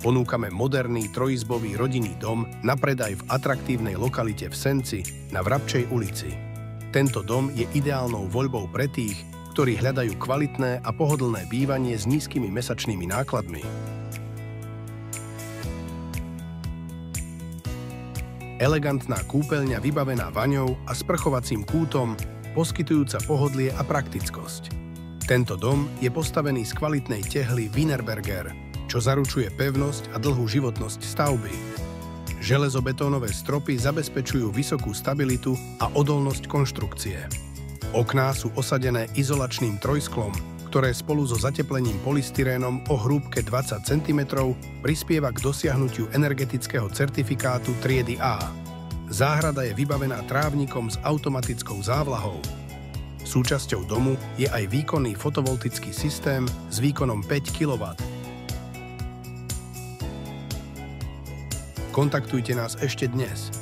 Ponúkame moderný trojizbový rodinný dom na predaj v atraktívnej lokalite v Senci na Vrabčej ulici. Tento dom je ideálnou voľbou pre tých, ktorí hľadajú kvalitné a pohodlné bývanie s nízkymi mesačnými nákladmi. Elegantná kúpeľňa vybavená vaňou a sprchovacím kútom, poskytujúca pohodlie a praktickosť. Tento dom je postavený z kvalitnej tehly Wienerberger, čo zaručuje pevnosť a dlhú životnosť stavby. Železobetónové stropy zabezpečujú vysokú stabilitu a odolnosť konštrukcie. Okná sú osadené izolačným trojsklom, ktoré spolu so zateplením polystyrénom o hrúbke 20 cm prispieva k dosiahnutiu energetického certifikátu triedy A. Záhrada je vybavená trávnikom s automatickou závlahou. Súčasťou domu je aj výkonný fotovoltický systém s výkonom 5 kW. Kontaktujte nás ešte dnes.